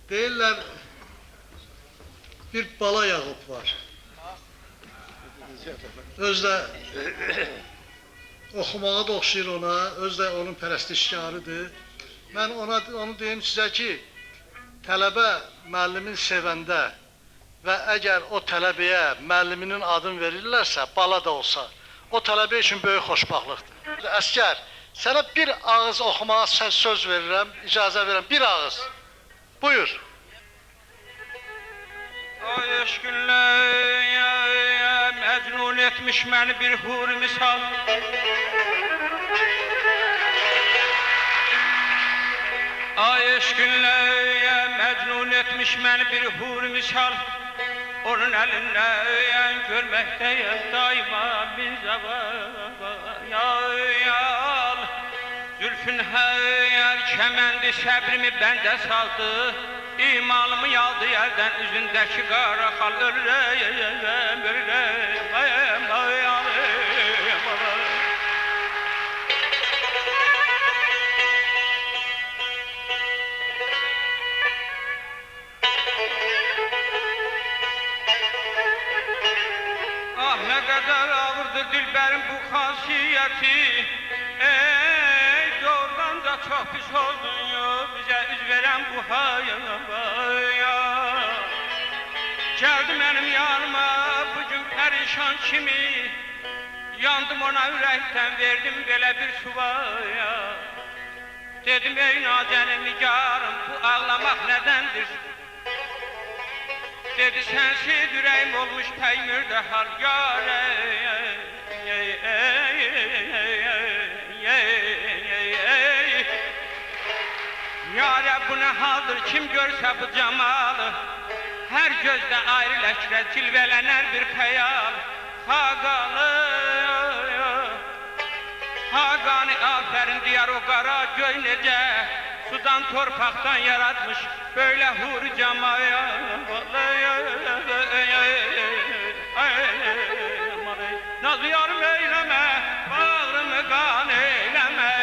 Deyirlər, bir bala yağıb var. Öz də oxumağa da oxşayır ona, öz də onun pərəstişkarıdır. Mən onu deyim sizə ki, tələbə müəllimin sevəndə və əgər o tələbəyə müəlliminin adını verirlərsə, bala da olsa, o tələbə üçün böyük xoşbaxtlıqdır. Əskər, sənə bir ağız oxumağa söz verirəm, icazə verirəm, bir ağız. Buyur. Ay eşkünlə məcnun etmiş məni bir hur misal. Ay eşkünlə məcnun etmiş məni bir hur misal. Onun əlində görməkdəyəm daima min zavayal. Zülfün hər kəməndi səbrimi bəndə saldı. İmanımı yaldı yerdən üzündəki qara xal ölürəm, ölürəm, ah nə qədər ağırdır dilbərin bu xasiyyəti. Ey doğrudan da çox pis oldun ya, bizə üz verən bu hayaya. Gəldi mənim yanıma bugün pərişan kimi, yandım ona ürəkdən verdim belə bir suvaya. Dedim ey nazənim nigarım, bu ağlamaq nədəndir? Dedi sensiz ürəyim olmuş peynirdə hal yâre. Yâre bu nə haldır, kim görsə bu cemalı, hər gözdə ayrı ləkrə cilvələnər bir xəyal. Haqani afərin diyar o qara göy necə, sudan torpaqdan yaratmış böyle hur camaya. Nazlı yarım eyleme, bağrımı kan eyleme.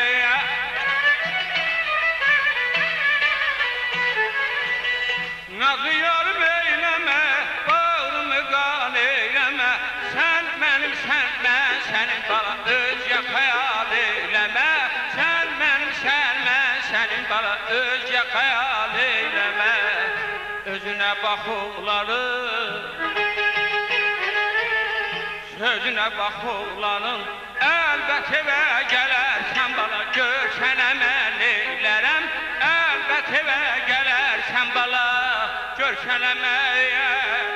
Nazlı yarım eyleme, bağrımı kan eyleme. Sen benim, sen ben, senin bala özce hayal eyleme. Sen benim, sen ben, senin bala özce hayal eyleme. Özüne bak oğlanın, sözüne bak oğlanın. Elbet eve gelersen bala, görsen əməl eylərəm. Elbet eve gelersen bala, görsen əməl